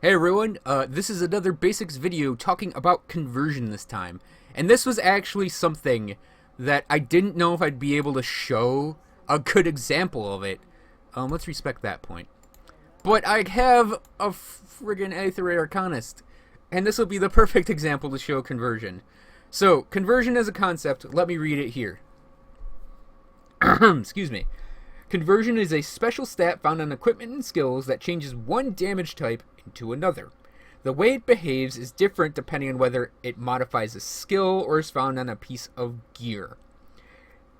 Hey everyone, this is another basics video talking about conversion this time. And this was actually something that I didn't know if I'd be able to show a good example of it. Let's respect that point. But I have a friggin' Aether Arcanist, and this will be the perfect example to show conversion. So, conversion as a concept, let me read it here. Excuse me. Conversion is a special stat found on equipment and skills that changes one damage type into another. The way it behaves is different depending on whether it modifies a skill or is found on a piece of gear.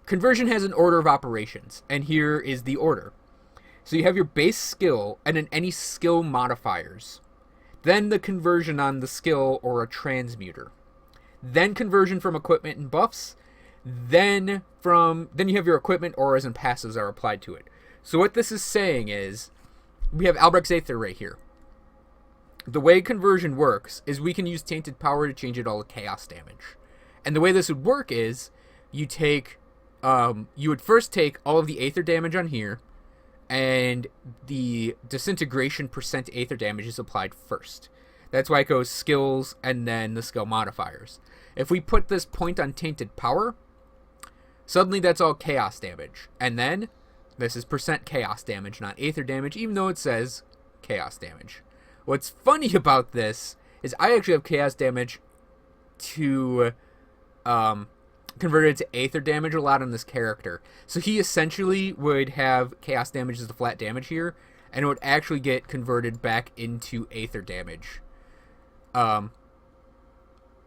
Conversion has an order of operations, and here is the order. So you have your base skill and then any skill modifiers. Then the conversion on the skill or a transmuter. Then conversion from equipment and buffs. Then you have your equipment, auras, and passives are applied to it. So what this is saying is, we have Albrecht's Aether right here. The way conversion works is we can use Tainted Power to change it all to chaos damage. And the way this would work is, you would first take all of the Aether damage on here, and the disintegration % Aether damage is applied first. That's why it goes skills and then the skill modifiers. If we put this point on Tainted Power, suddenly that's all chaos damage. And then this is % chaos damage, not Aether damage, even though it says chaos damage. What's funny about this is I actually have chaos damage to converted to Aether damage a lot on this character. So he essentially would have chaos damage as the flat damage here, and it would actually get converted back into Aether damage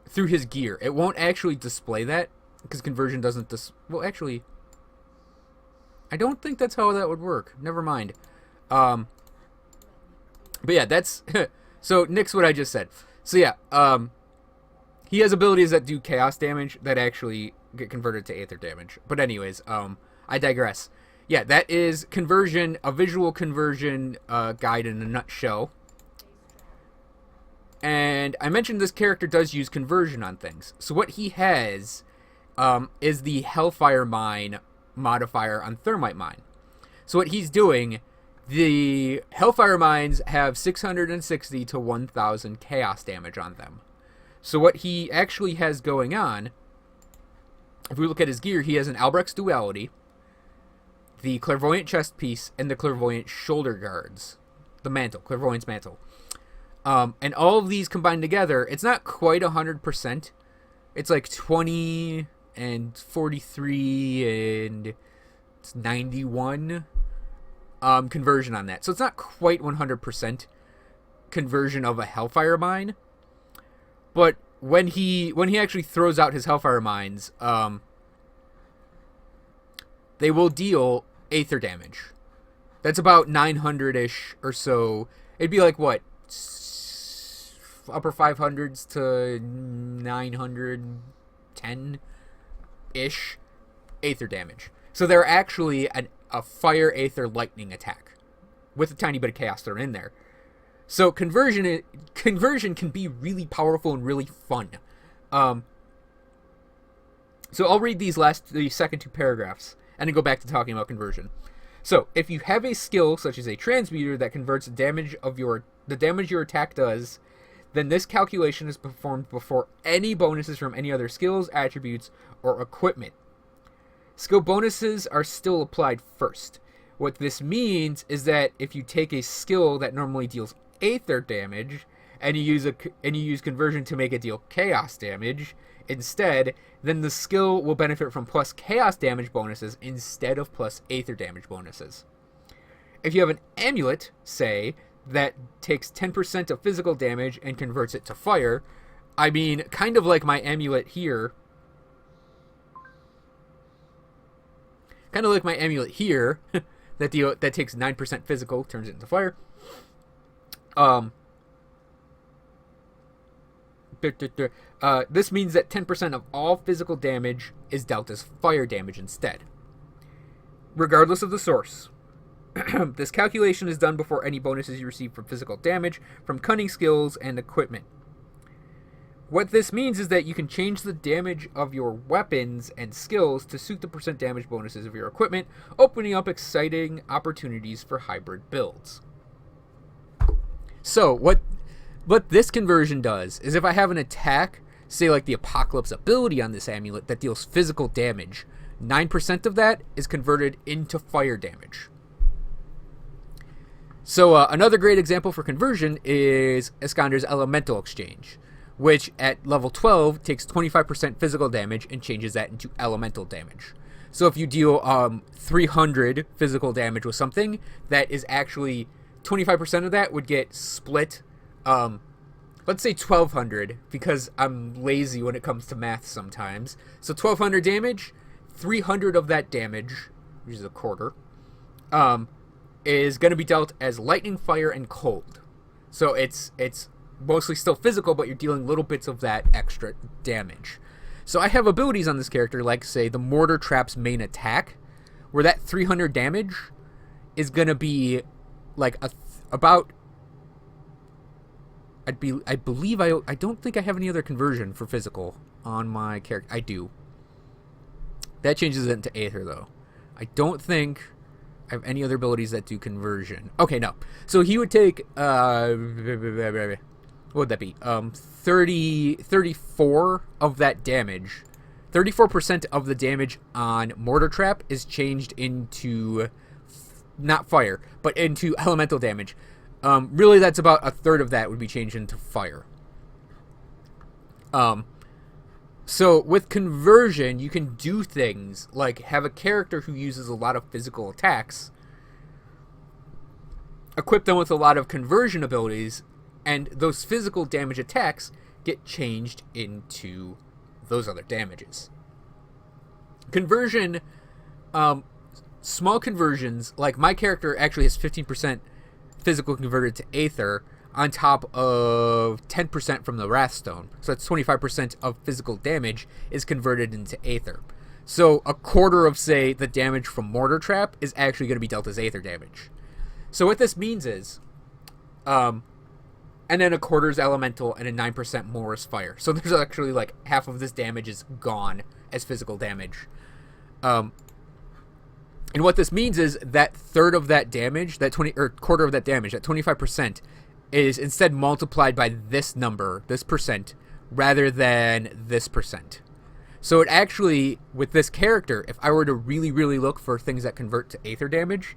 through his gear. It won't actually display that because conversion doesn't well, actually, I don't think that's how that would work. Never mind. But yeah, that's so nix what I just said. So yeah, he has abilities that do chaos damage that actually get converted to Aether damage. But anyways, I digress. Yeah, that is conversion, a visual conversion guide in a nutshell. And I mentioned this character does use conversion on things. So what he has is the Hellfire Mine modifier on Thermite Mine. So what he's doing, the Hellfire Mines have 660 to 1000 chaos damage on them. So what he actually has going on, if we look at his gear, he has an Albrecht's Duality, the Clairvoyant Chest Piece, and the Clairvoyant Shoulder Guards. The Mantle, Clairvoyant's Mantle. And all of these combined together, it's not quite 100%. It's like 20 and 43 and it's 91 conversion on that. So it's not quite 100% conversion of a Hellfire Mine. But when he actually throws out his Hellfire Mines, they will deal Aether damage. That's about 900-ish or so. It'd be like, what? Upper 500s to 910-ish Aether damage. So they're actually a Fire Aether Lightning attack with a tiny bit of Chaos thrown in there. So conversion can be really powerful and really fun. So I'll read the second two paragraphs and then go back to talking about conversion. So if you have a skill such as a transmuter that converts the damage your attack does, then this calculation is performed before any bonuses from any other skills, attributes, or equipment. Skill bonuses are still applied first. What this means is that if you take a skill that normally deals Aether damage and you use conversion to make it deal chaos damage instead, then the skill will benefit from plus chaos damage bonuses instead of plus Aether damage bonuses. If you have an amulet, say, that takes 10% of physical damage and converts it to fire, I mean, kind of like my amulet here. Kind of like my amulet here, that takes 9% physical, turns it into fire. This means that 10% of all physical damage is dealt as fire damage instead, regardless of the source. This calculation is done before any bonuses you receive from physical damage, from cunning skills, and equipment. What this means is that you can change the damage of your weapons and skills to suit the % damage bonuses of your equipment, opening up exciting opportunities for hybrid builds. So, what this conversion does is if I have an attack, say like the Apocalypse ability on this amulet that deals physical damage, 9% of that is converted into fire damage. So another great example for conversion is Iskander's Elemental Exchange, which at level 12 takes 25% physical damage and changes that into elemental damage. So if you deal 300 physical damage with something, that is actually 25% of that would get split. Let's say 1200, because I'm lazy when it comes to math sometimes. So 1200 damage, 300 of that damage, which is a quarter, is going to be dealt as lightning, fire, and cold. So it's mostly still physical, but you're dealing little bits of that extra damage. So I have abilities on this character, like, say, the Mortar Trap's main attack, where that 300 damage is going to be, like, about... I believe I don't think I have any other conversion for physical on my character. I do. That changes it into Aether, though. I don't think I have any other abilities that do conversion. Okay, no. So he would take, what would that be? 34 of that damage. 34% of the damage on Mortar Trap is changed into, not fire, but into elemental damage. Really, that's about a third of that would be changed into fire. So with conversion, you can do things like have a character who uses a lot of physical attacks, equip them with a lot of conversion abilities, and those physical damage attacks get changed into those other damages. Conversion, small conversions, like my character actually has 15% physical converted to Aether on top of 10% from the Wrathstone. So that's 25% of physical damage is converted into Aether. So a quarter of, say, the damage from Mortar Trap is actually going to be dealt as Aether damage. So what this means is, and then a quarter is Elemental and a 9% more is Fire. So there's actually like half of this damage is gone as physical damage. And what this means is that third of that damage, that quarter of that damage, that 25%, is instead multiplied by this number, this percent, rather than this percent. So it actually, with this character, if I were to really, really look for things that convert to Aether damage,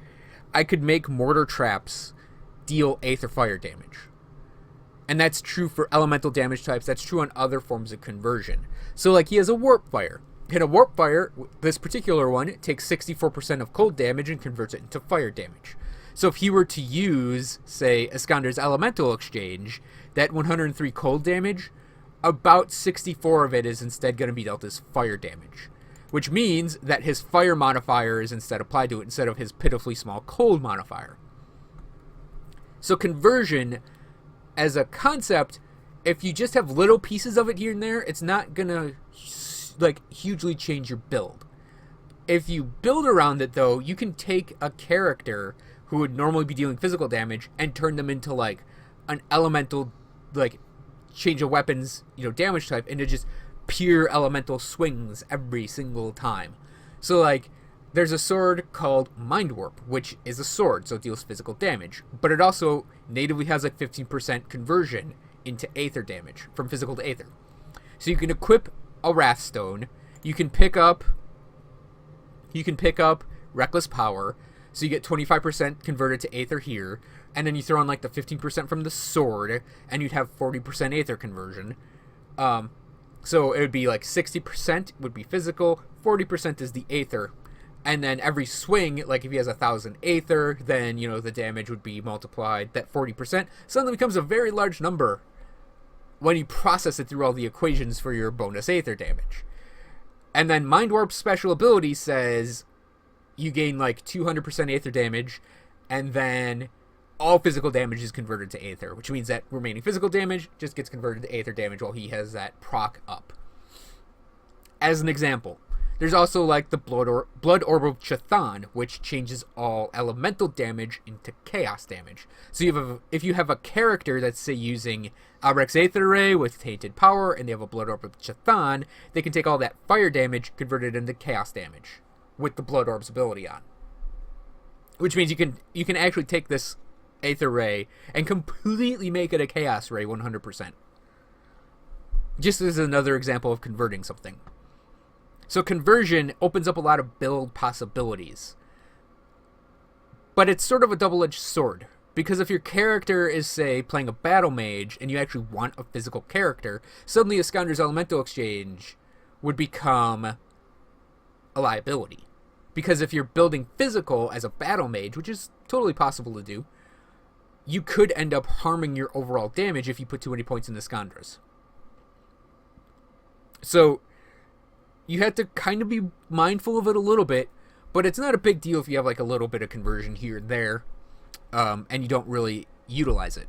I could make Mortar Traps deal Aether fire damage. And that's true for elemental damage types. That's true on other forms of conversion. So like he has a Warp Fire. Hit a Warp Fire, this particular one, it takes 64% of cold damage and converts it into fire damage. So if he were to use, say, Iskander's Elemental Exchange, that 103 cold damage, about 64 of it is instead going to be dealt as fire damage. Which means that his fire modifier is instead applied to it instead of his pitifully small cold modifier. So conversion, as a concept, if you just have little pieces of it here and there, it's not going to like hugely change your build. If you build around it, though, you can take a character who would normally be dealing physical damage and turn them into like an elemental, like change of weapons, damage type into just pure elemental swings every single time. So like there's a sword called Mind Warp, which is a sword, so it deals physical damage, but it also natively has like 15% conversion into Aether damage from physical to Aether. So you can equip a Wrathstone, you can pick up Reckless Power, so you get 25% converted to Aether here, and then you throw in like the 15% from the sword, and you'd have 40% Aether conversion. So it would be like 60% would be physical, 40% is the Aether, and then every swing, like if he has 1,000 Aether, then the damage would be multiplied. That 40% suddenly becomes a very large number when you process it through all the equations for your bonus Aether damage. And then Mind Warp's special ability says you gain like 200% Aether damage, and then all physical damage is converted to Aether, which means that remaining physical damage just gets converted to Aether damage while he has that proc up. As an example, there's also like the Blood Orb of Chthon, which changes all elemental damage into chaos damage. So if you have a character that's, say, using Albrecht's Aether Ray with Tainted Power, and they have a Blood Orb of Chthon, they can take all that fire damage, convert it into chaos damage with the Blood Orb's ability on. Which means you can actually take this Aether Ray and completely make it a Chaos Ray 100%. Just as another example of converting something. So conversion opens up a lot of build possibilities. But it's sort of a double-edged sword. Because if your character is, say, playing a battle mage, and you actually want a physical character, suddenly a Scoundrel's Elemental Exchange would become a liability. Because if you're building physical as a battle mage, which is totally possible to do, you could end up harming your overall damage if you put too many points in the Scoundrels. So, you have to kind of be mindful of it a little bit, but it's not a big deal if you have like a little bit of conversion here and there, and you don't really utilize it.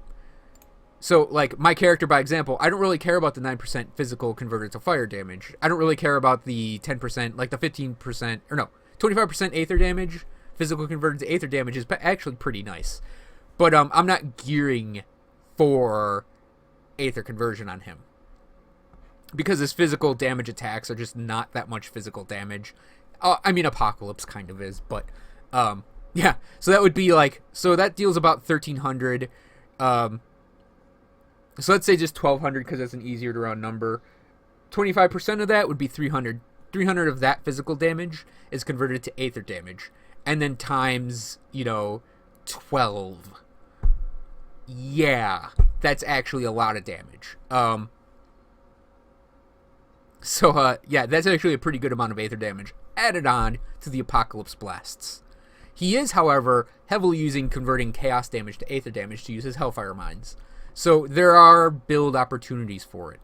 So, like, my character, by example, I don't really care about the 9% physical converted to fire damage. I don't really care about the 10%, like the 15%, or no, 25% Aether damage. Physical converted to Aether damage is actually pretty nice. But I'm not gearing for Aether conversion on him. Because his physical damage attacks are just not that much physical damage. I mean, Apocalypse kind of is, but yeah. So that would be like, so that deals about 1,300. So let's say just 1,200 because that's an easier to round number. 25% of that would be 300. 300 of that physical damage is converted to Aether damage. And then times, 12. Yeah, that's actually a lot of damage. So, yeah, that's actually a pretty good amount of Aether damage added on to the Apocalypse Blasts. He is, however, heavily using converting Chaos damage to Aether damage to use his Hellfire Mines. So there are build opportunities for it.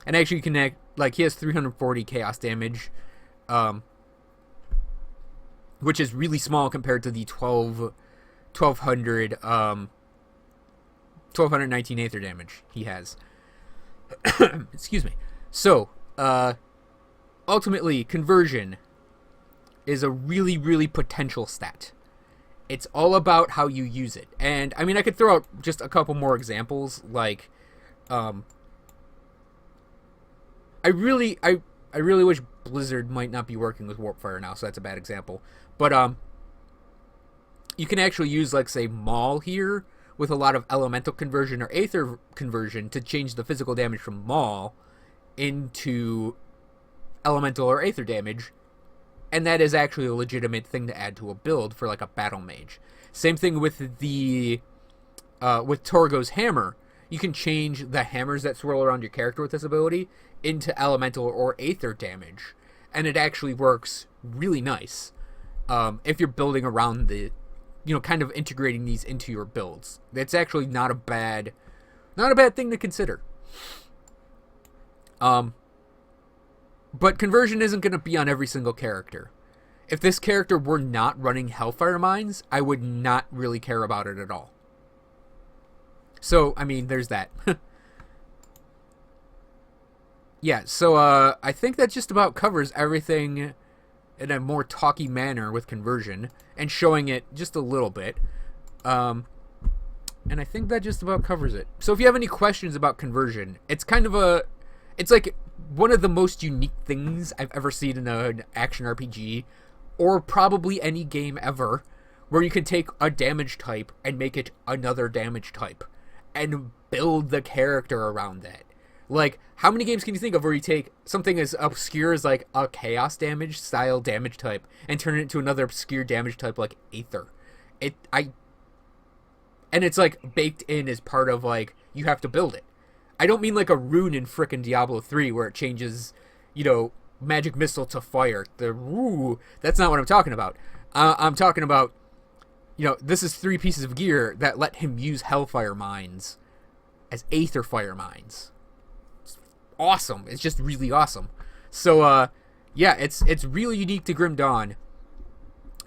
And actually connect, like, he has 340 Chaos damage, which is really small compared to the 1,219 Aether damage he has. Excuse me. So, ultimately, conversion is a really, really potential stat. It's all about how you use it. And, I mean, I could throw out just a couple more examples, like, I really wish Blizzard might not be working with Warpfire now, so that's a bad example. But, you can actually use, like, say, Maul here, with a lot of Elemental conversion or Aether conversion to change the physical damage from Maul into Elemental or Aether damage, and that is actually a legitimate thing to add to a build for like a battle mage. Same thing with the with Torgo's hammer. You can change the hammers that swirl around your character with this ability into Elemental or Aether damage, and it actually works really nice if you're building around the, kind of integrating these into your builds. That's actually not a bad thing to consider. But conversion isn't going to be on every single character. If this character were not running Hellfire Mines, I would not really care about it at all. So, I mean, there's that. Yeah, so I think that just about covers everything in a more talky manner with conversion, and showing it just a little bit. And I think that just about covers it. So if you have any questions about conversion, it's like one of the most unique things I've ever seen in an action RPG, or probably any game ever, where you can take a damage type and make it another damage type, and build the character around that. Like, how many games can you think of where you take something as obscure as, like, a Chaos damage style damage type, and turn it into another obscure damage type like Aether? And it's, like, baked in as part of, like, you have to build it. I don't mean like a rune in frickin' Diablo 3 where it changes, magic missile to fire. That's not what I'm talking about. I'm talking about, this is 3 pieces of gear that let him use Hellfire Mines as Aether Fire Mines. It's awesome. It's just really awesome. So, yeah, it's really unique to Grim Dawn.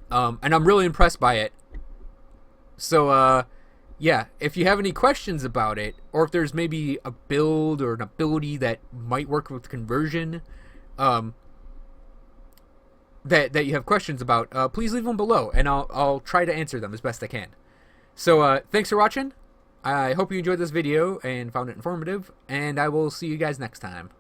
And I'm really impressed by it. So, yeah, if you have any questions about it, or if there's maybe a build or an ability that might work with conversion, that you have questions about, please leave them below, and I'll try to answer them as best I can. So, thanks for watching. I hope you enjoyed this video and found it informative, and I will see you guys next time.